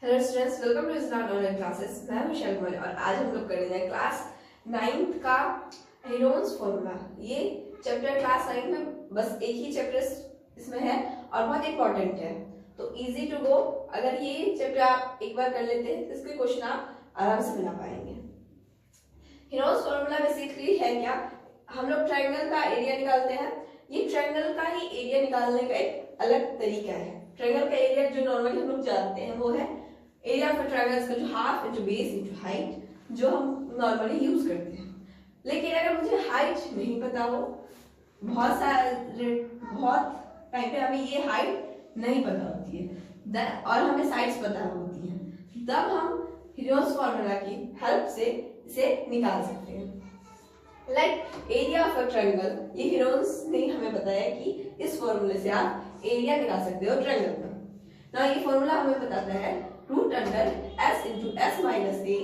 Hello students, welcome to start online classes. मैं हूं शैल कुमारी और आज हम लोग करेंगे क्लास 9th का हेरोन्स फॉर्मूला। ये चैप्टर क्लास 9 में बस एक ही चैप्टर इसमें है और बहुत इंपॉर्टेंट है, तो इजी टू गो। अगर ये चैप्टर आप एक बार कर लेते हैं तो इसके क्वेश्चन आप आराम से बना पाएंगे। हेरोन्स फॉर्मूला बेसिकली है क्या, हम लोग ट्रायंगल का एरिया निकालते हैं। ये ट्रायंगल का ही एरिया निकालने का एक अलग तरीका है। ट्रायंगल का एरिया जो नॉर्मली हम लोग जानते हैं वो है area of triangle equal to half into base into height, जो हम नॉर्मली यूज करते हैं। लेकिन अगर मुझे हाइट नहीं पता हो, बहुत टाइम पे हमें ये हाइट नहीं पता होती है और हमें साइड्स पता होती हैं, तब हम हेरोन्स फॉर्मूला की हेल्प से इसे निकाल सकते हैं। Like area of a triangle, ये हेरोन्स ने हमें बताया कि इस फॉर्मूले से आप एरिया निकाल सकते हो ट्रायंगल का। ना ये फॉर्मूला हमें बताता है root under s into S minus A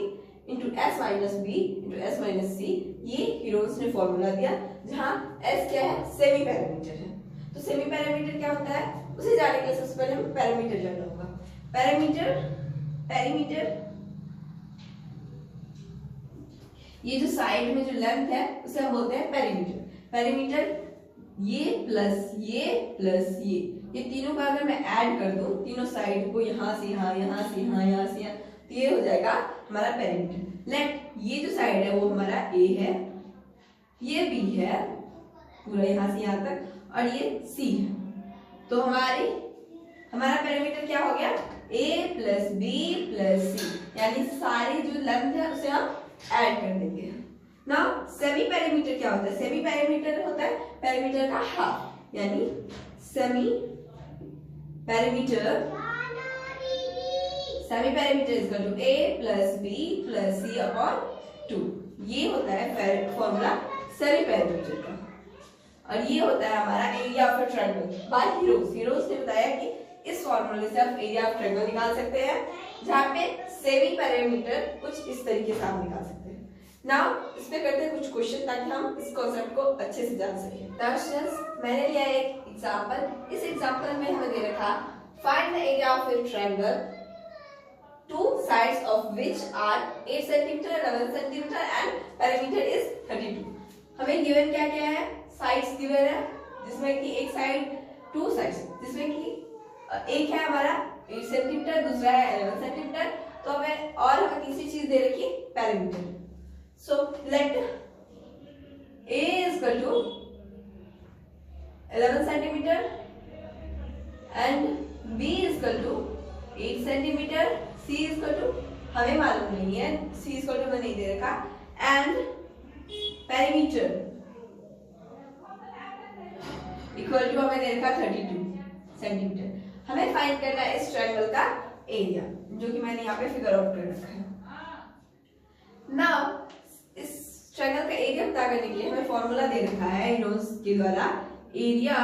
into S minus B into S minus C. ये हेरोन्स ने फॉर्मूला दिया जहां s क्या है, सेमी पैरामीटर है। तो सेमी पैरामीटर क्या होता है उसे जानने के लिए सबसे पहले हमें पैरामीटर जानना होगा। पैरामीटर ये जो साइड में जो लेंथ है उसे हम बोलते हैं पैरामीटर। पैरामीटर ये प्लस ये तीनों का अगर मैं ऐड कर दूं, तीनों साइड को यहाँ से यहाँ, यहाँ से यहाँ, यहाँ से यहाँ, तो ये हो जाएगा हमारा पैरामीटर। लेट ये जो साइड है वो हमारा ए है, ये बी है पूरा यहाँ से यहाँ तक, और ये सी है। तो हमारा पैरामीटर क्या हो गया, ए प्लस बी प्लस सी, यानी सारी जो लेंथ है उसे हम ऐड कर देंगे। नाउ सेमी पैरामीटर क्या होता है, सेमी पैरामीटर होता है पैरामीटर का हाफ, यानी semi perimeter is equal to a plus b plus c upon 2। ये होता है फॉर्मूला सेमी पैरामीटर का, और ये होता है हमारा area of a triangle by Heron's ने बताया कि इस फॉर्मूले से आप एरिया ऑफ ट्रायंगल निकाल सकते हैं, जहां पे सेमी पैरामीटर कुछ इस तरीके से आप निकाल सकते हैं। नाउ इस पे करते हैं कुछ क्वेश्चन ताकि हम इस कॉन्सेप्ट को अच्छे से जान सकें। मैंने लिया एक एग्जांपल। इस एग्जांपल में हमें दे रखा find the area of a triangle, two sides of which are 8 centimetre 11 centimetre and perimeter is 32। हमें गिवन क्या क्या है, साइड्स गिवन है, जिसमें कि एक साइड, टू साइड्स, जिसमें कि एक है हमारा 8 सेंटीमीटर, दूसरा है 11 सेंटीमीटर, तो हमें तीसरी चीज दे रखी parameter. So let A is equal to 11 centimeter and B is equal to 8 centimeter, C is equal to हमें मालूम नहीं है, C is equal to हमें नहीं दे रखा, and perimeter equal to हमें दे रखा 32 सेंटीमीटर। हमें फाइंड करना है इस ट्रायंगल का एरिया, जो कि मैंने यहाँ पे फिगर आउट कर रखा है। नाउ इस ट्रायंगल का एरिया पता करने के लिए हमें फॉर्मूला दे रखा है हेरोन्स के द्वारा, area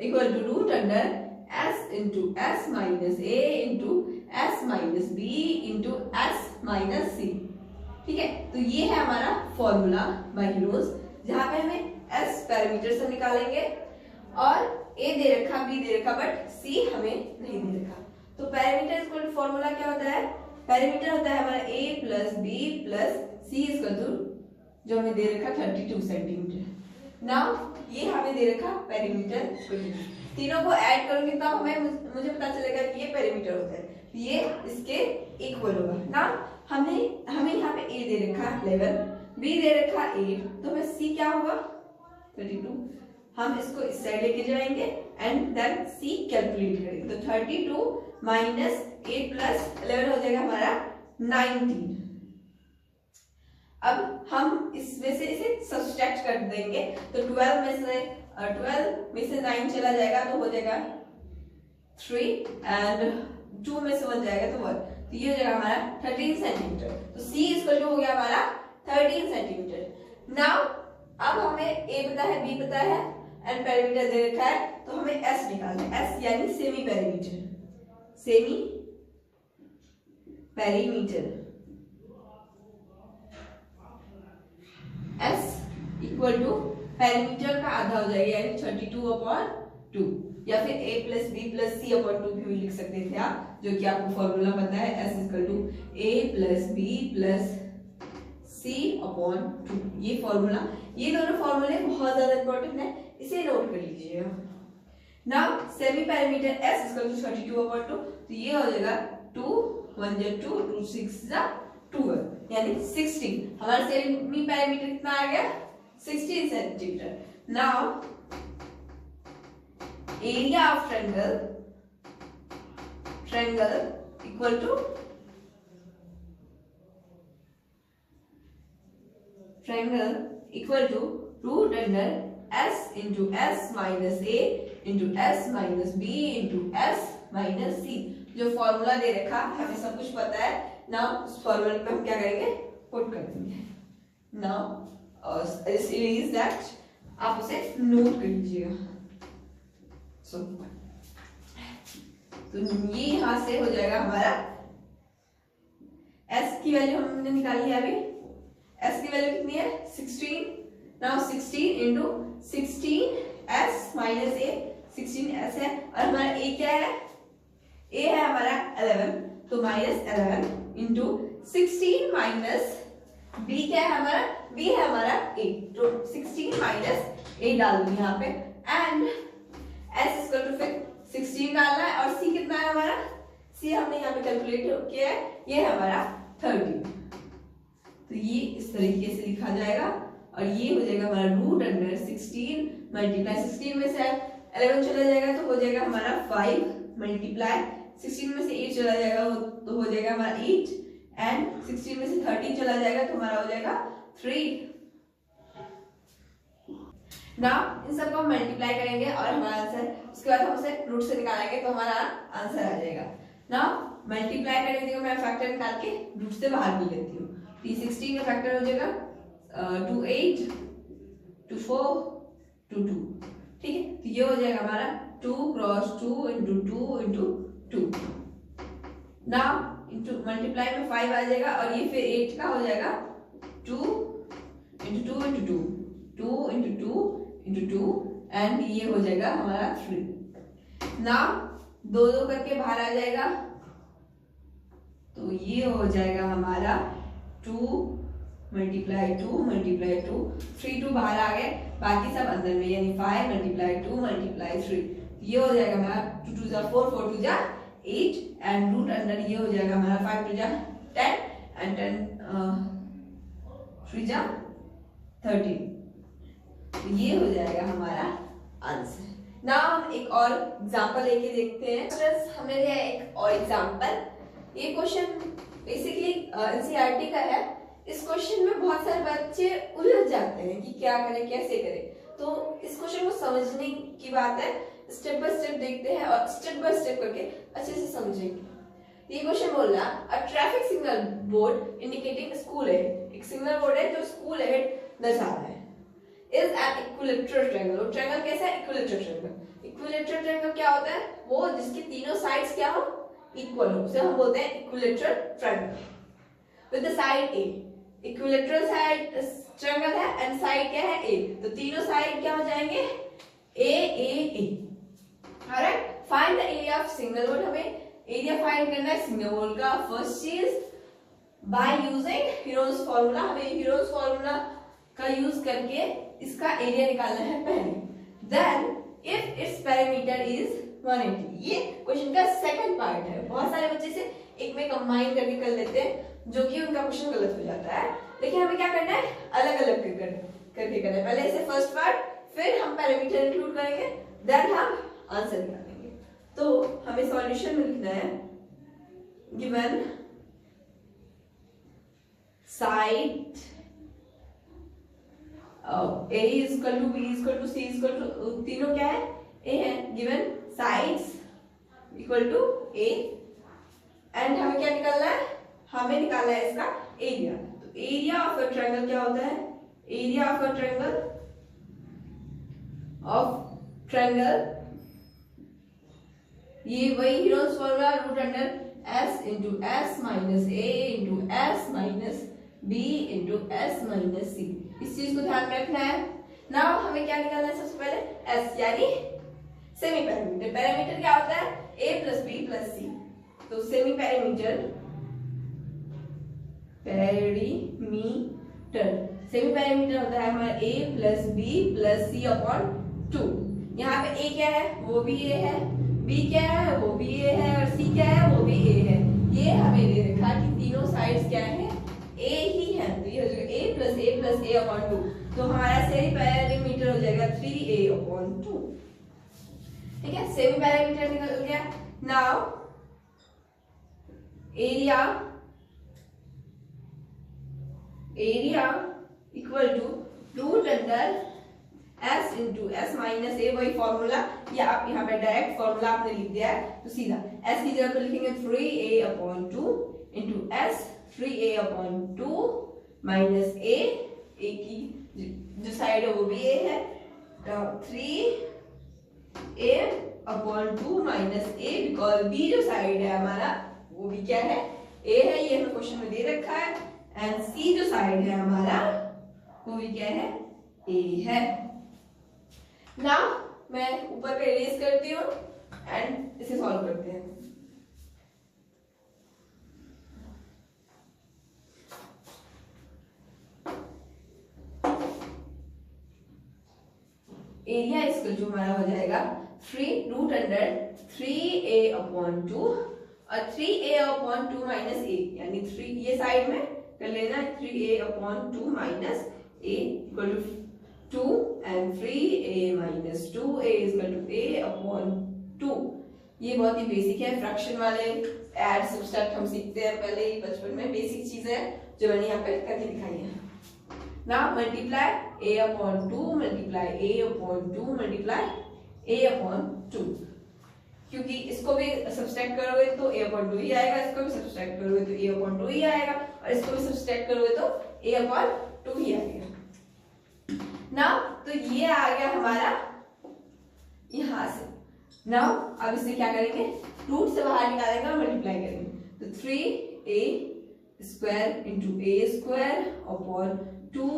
equal to root under s into S minus A into S minus B into S minus C. ठीक है, तो ये है हमारा फॉर्मूला बाय हेरोन्स, जहां पे हमें s पैरामीटर से निकालेंगे और a दे रखा, b दे रखा, बट c हमें नहीं दे रखा। तो पैरामीटर इक्वल टू फॉर्मूला क्या होता है, पैरामीटर होता है हमारा a plus b plus c is equal to जो हमें दे रखा 32 सेंटीमीटर। नाउ ये हमें दे रखा पैरामीटर, तीनों को ऐड करूंगी तब मुझे पता चलेगा कि ये पैरामीटर होता है, ये इसके इक्वल होगा। नाउ हमें यहाँ पे a दे रखा 11, b दे रखा 8, तो हमें c क्या होगा 32। हम इसको इस साइड लेके जाएंगे एंड देन c कैलकुलेट करेंगे, तो 32 माइनस 8 प्लस 11 हो जाएगा हमारा 19। अब हम इसमें से इसे सब्सट्रैक्ट कर देंगे, तो 12 में से 9 चला जाएगा तो हो जाएगा 3 एंड 2 में से 1 जाएगा तो 1, तो ये हो जाएगा हमारा 13 सेंटीमीटर। तो c इक्वल टू हो गया हमारा 13 सेंटीमीटर। नाउ अब हमें a पता है, b पता है एंड पैरामीटर दे रखा है, तो हमें s निकालना है, s यानी semi perimeter s equal to perimeter का आधा हो जाएगा, यानी 32/2, या फिर a plus b plus c upon 2 भी लिख सकते थे आप, जो कि आपको फॉर्मूला पता है S equal to A plus B plus C upon 2। ये फॉर्मूला, ये दोनों फॉर्मूले बहुत ज्यादा इंपॉर्टेंट है, इसे नोट कर लीजिएगा। Now semi perimeter S equal to 32 upon 2, तो ये हो जाएगा 2 1 जा 2 2 6 जा 12 यानी 16। हमारा सेमी पैरामीटर कितना आ गया 16 centimetre. Now area of triangle equal to root under S into S minus A into S minus B into S minus C। जो फॉर्मूला दे रखा हमें सब कुछ पता है। नाउ उस फॉर्मूले पे हम क्या करेंगे, पुट कर देंगे। नाउ इज दैट आप उसे नोट कर लीजिएगा। तो ये यहां से हो जाएगा हमारा S की वैल्यू हमने निकाली है अभी। S की वैल्यू कितनी है 16। Now 16 into 16S minus A, 16S है और हमारा A क्या है, A है हमारा 11, तो माइनस 11 इंटू 16 माइनस B क्या है हमारा, B है हमारा A, तो 16 माइनस A डाल दूं यहाँ पे एंड S इक्वल टू फिर 16 डालना है और C कितना है हमारा, C हमने यहाँ पे कैलकुलेट किया है, ये है हमारा 30। तो ये इस तरीके से लिखा जाएगा और ये हो जाएगा हमारा रूट अंडर 16 मल्टीप्लाई 16 में से 11 चला जाएगा तो हो जाएगा हमारा 5 मल्टीप्लाई 16 में से 8 चला जाएगा तो हो जाएगा हमारा 8 एंड 16 में से 13 चला जाएगा तो हमारा हो जाएगा 3। नाउ इन सबको हम मल्टीप्लाई करेंगे और हमारा आंसर, उसके बाद हम उसे रूट से निकालेंगे तो हमारा आंसर आ जाएगा। नाउ मल्टीप्लाई करने के लिए मैं फैक्टर निकाल के रूट से बाहर भी लेती हूँ। तो 16 का फैक्टर हो जाएगा 2 8 2 4 2 2, ठीक है। तो ये हो जाएगा हमारा 2 cross 2 into 2 into 2। Now into multiply में 5 आ जाएगा और ये फिर 8 का हो जाएगा 2 into 2 into 2 2 into 2 into 2 and ये हो जाएगा हमारा 3। नाउ 2 2 करके बाहर आ जाएगा तो ये हो जाएगा हमारा 2 मल्टीप्लाई 2 मल्टीप्लाई 2 3 2 बाहर आ गए, बाकी सब अंदर में यानी 5 मल्टीप्लाई 2 मल्टीप्लाई 3। ये हो जाएगा हमारा 2 2 जा 4 4 2 जा 8 एंड रूट अंडर ये हो जाएगा हमारा 5 2 जा 10 एंड 10 3 जा 13। तो ये हो जाएगा हमारा आंसर। नाउ हम एक और एग्जांपल लेके देखते हैं। स्टूडेंट्स हमने लिया एक और एग्जांपल। ये क्वेश्चन बेसिकली एनसीईआरटी का है। इस क्वेश्चन में बहुत सारे बच्चे उलझ जाते हैं कि क्या करें कैसे करें, तो इस क्वेश्चन को समझने की बात है, स्टेप बाय स्टेप देखते हैं और स्टेप बाय स्टेप करके अच्छे से समझेंगे। ये क्वेश्चन बोल रहा है a traffic signal board indicating school ahead. एक सिग्नल बोर्ड है जो स्कूल अहेड दर्शा रहा है। Is an equilateral triangle. Triangle कैसा है, इक्विलैटरल ट्रायंगल। इक्विलैटरल ट्रायंगल क्या होता है, वो जिसके तीनों साइड्स क्या हो, इक्वल हो, उसे हम बोलते हैं equilateral triangle with the side A. Equilateral side triangle है एंड साइड क्या है, ए, तो तीनों साइड क्या हो जाएंगे, A A A. Alright, find the area of signal board. हमें एरिया फाइंड करना है सिग्नल बोर्ड का। फर्स्ट चीज बाय यूजिंग हीरोज फार्मूला। हमें हीरोज फार्मूला का यूज करके इसका एरिया निकालना है पहले। Then if it's parameter is 180। ये क्वेश्चन का सेकंड पार्ट है। बहुत सारे बच्चे से एक में कंबाइन करके कर लेते हैं जो कि उनका क्वेश्चन गलत हो जाता है। लेकिन हमें क्या करना है, अलग अलग करके करना है। पहले इसे फर्स्ट पार्ट, फिर हम पैरामीटर इंक्लूड करेंगे, देन हम आंसर निकालेंगे। तो हमें सॉल्यूशन में लिखना है given side A is equal to B is equal to C is equal to, तीनों क्या है, A है। Given sides equal to A and हमें क्या निकालना है, हमें निकालना है इसका एरिया। तो एरिया ऑफ अ ट्रायंगल क्या होता है, एरिया ऑफ अ ट्रायंगल ये वही Hero's formula root under S into S minus A into S minus B into S minus C. इस चीज को ध्यान में रखना है। नाउ हमें क्या निकालना है, सबसे पहले एस यानी सेमी पैरामीटर। पैरामीटर क्या होता है, ए प्लस बी प्लस सी। तो सेमी पैरामीटर सेमी पैरामीटर होता है हमारा a plus b plus c upon 2। यहाँ पे a क्या है, वो भी a है, b क्या है, वो भी a है, और c क्या है, वो भी a है। ये हमें दे रखा कि तीनों साइड्स क्या है, a ही है, तो ये हो जाएगा a प्लस a अपॉन 2। तो हमारा सेमी पैरामीटर हो जाएगा 3a अपॉन 2। ठीक है, सेमी पैरामीटर निकल गया। Now area equal to root under s into S minus A, वही फॉर्मूला, या आप यहाँ पे डायरेक्ट फॉर्मूला आपने लिख दिया है, तो सीधा s की जगह पर लिखेंगे 3a upon 2 into S 3a upon 2 minus a की जो साइड है वो भी a है, 3a upon 2 minus a, because b जो साइड है हमारा वो भी क्या है, a है, ये हमें क्वेश्चन में दे रखा है, एंड c जो साइड है हमारा वो भी क्या है, a है। नाउ मैं ऊपर पे इरेज करती हूँ एंड इसे सॉल्व करते हैं। एरिया इसका जो हमारा हो जाएगा 3 रूट अंडर 3a अपॉन 2 और 3a अपॉन 2 माइनस a, यानी 3 ये साइड में कर लेना, 3a upon 2 minus a equal to 2 and 3a minus 2a equal to a upon 2। ये बहुत ही बेसिक है, फ्रैक्शन वाले ऐड सब्सट्रैक्ट हम सीखते हैं पहले ही बचपन में, बेसिक चीजें हैं जो मैंने यहाँ पे करके दिखाई है। Now multiply a upon 2 multiply a upon 2 multiply a upon 2, क्योंकि इसको भी सब्सट्रैक्ट करोगे तो a अपॉन 2 ही आएगा, इसको भी सब्सट्रैक्ट करोगे तो a अपॉन 2 ही आएगा, और इसको भी सब्सट्रैक्ट करोगे तो a अपॉन 2 ही आएगा। नाउ तो ये आ गया हमारा यहां से। नाउ अब इसे क्या करेंगे, रूट से बाहर निकालेंगे और मल्टीप्लाई करेंगे, तो 3a square into a square upon 2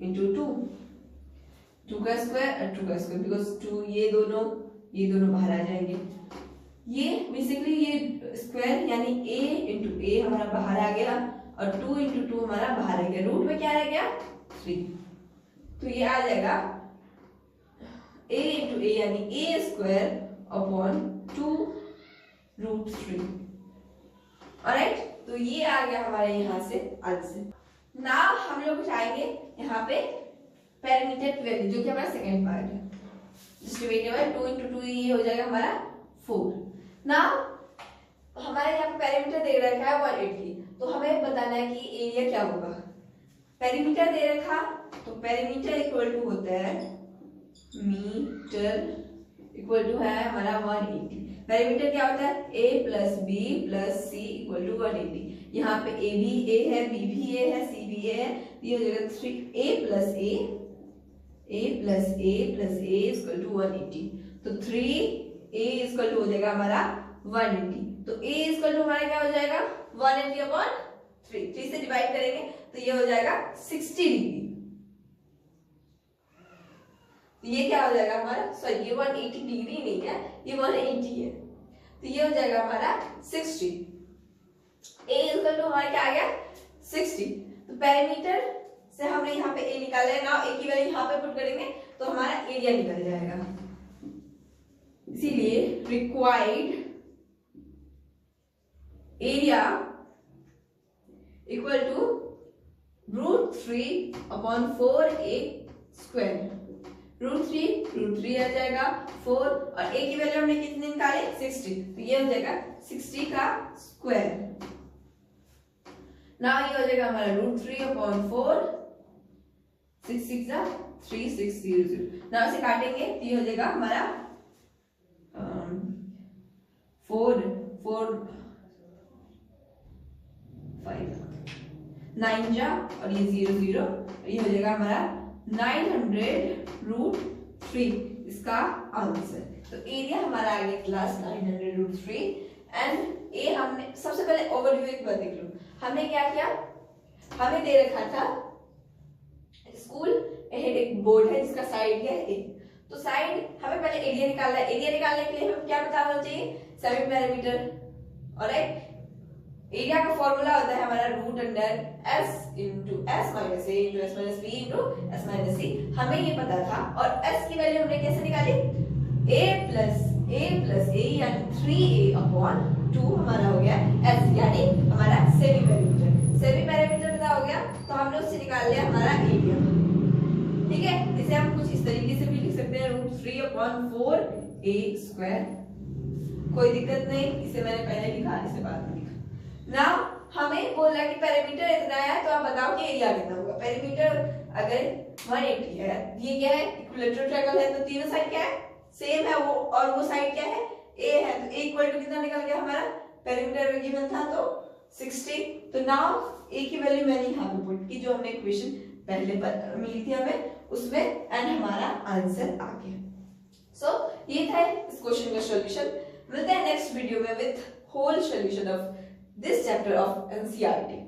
into 2 का स्क्वायर और 2 का स्क्वायर, बिकॉज 2 ये दोनों बाहर आ जाएंगे। ये बेसिकली ये स्क्वायर यानी a इंटू a हमारा बाहर आ गया और 2 इंटू 2 हमारा बाहर आ गया, रूट में क्या रह गया 3, तो ये आ जाएगा a इंटू a यानी a square upon 2 root 3। Alright, तो ये आ गया हमारे यहाँ से आंसर। नाउ हम लोग उठाएंगे यहाँ पे पैरामीटर की वैल्यू जो कि हमारा सेकंड पार्ट है, डिस्ट्रीब्यूटेबल 2 इंटू 2, ये हो जाएगा हमारा 4। नाउ हमारे यहाँ पे पैरामीटर दे रखा है 180, तो हमें बताना है कि एरिया क्या होगा। पैरामीटर दे रखा तो पैरामीटर इक्वल टू होता है मीटर इक्वल टू है हमारा 180। पैरामीटर क्या होता है, a plus b plus c equal to 180। यहाँ पे a भी a है, b भी a है, c भी a है, तो ये हो जाएगा 3a plus a equal to 180। तो 3a इक्वल टू हो जाएगा हमारा 180, तो a इक्वल टू हमारा क्या हो जाएगा 180 अपॉन 3 से डिवाइड करेंगे तो ये हो जाएगा 60 डिग्री। तो ये क्या हो जाएगा हमारा, सॉरी ये 180 डिग्री नहीं है, ये 180 है, तो ये हो जाएगा हमारा 60। a इक्वल टू हमारा क्या आ गया 60। तो पैरामीटर से हमने यहाँ पे a निकाला है, ना a की वैल्यू यहाँ पे पुट करेंगे तो हमारा एरिया निकल जाएगा। इसीलिए required area equal to √3 upon 4a square. √3 आ जाएगा 4 और a की वैल्यू हमने कितनी निकाली 60, तो ये हो जाएगा 60 का स्क्वायर। ना ये हो जाएगा हमारा √3 अपॉन 4, 6 6 जा 3 6 0 0। ना इसे काटेंगे तो ये हो जाएगा हमारा 4 4 5 9 जा और ये 0 0, ये हो जाएगा हमारा 900√3 इसका आंसर। तो एरिया हमारा आ गया क्लास 900√3। एंड ए हमने सबसे पहले ओवरव्यू एक बार देख लो, हमने क्या किया, हमें दे रखा था स्कूल हेड एक बोर्ड है जिसका साइड है ए, तो साइड हमें पहले एरिया निकालना है। एरिया निकालने के लिए हमें क्या पता होना चाहिए, सेमी पैरामीटर। ऑलराइट। एरिया का फॉर्मूला होता है हमारा root under s into S minus A into S minus B into S minus C. हमें ये पता था और s की वैल्यू हमने कैसे निकाली, a प्लस ए यानी 3a अपॉन 2 हमारा हो गया s यानी हमारा सेमी पैरामीटर। सेमी पैरामीटर पता हो गया तो हमने उससे निकाल लिया हमारा एरिया। ठीक है, इसे हम कुछ इस तरीके से भी लिख सकते हैं रूट 3 अपॉन 4a स्क्वायर। कोई दिक्कत नहीं, इसे मैंने पहले लिखा, इसे बाद में लिखा। नाउ हमें बोला कि पैरामीटर इतना है तो आप बताओ कि एरिया कितना होगा। पैरामीटर अगर 180 है, ये क्या है, इक्विलैटरल ट्रायंगल है, तो तीनों साइड क्या है, सेम है वो, और वो साइड क्या है, ए है, तो ए इक्वल टू कितना निकल गया हमारा, पैरामीटर गिवन था तो 60। तो नाउ ए की वैल्यू मैंने यहाँ पे पुट की जो हमने इक्वेशन पहले पर मिली थी हमें उसमें, एंड हमारा आंसर आ गया। सो ये था इस क्वेश्चन का सॉल्यूशन। मिलते हैं नेक्स्ट वीडियो में with whole solution of this chapter of NCERT.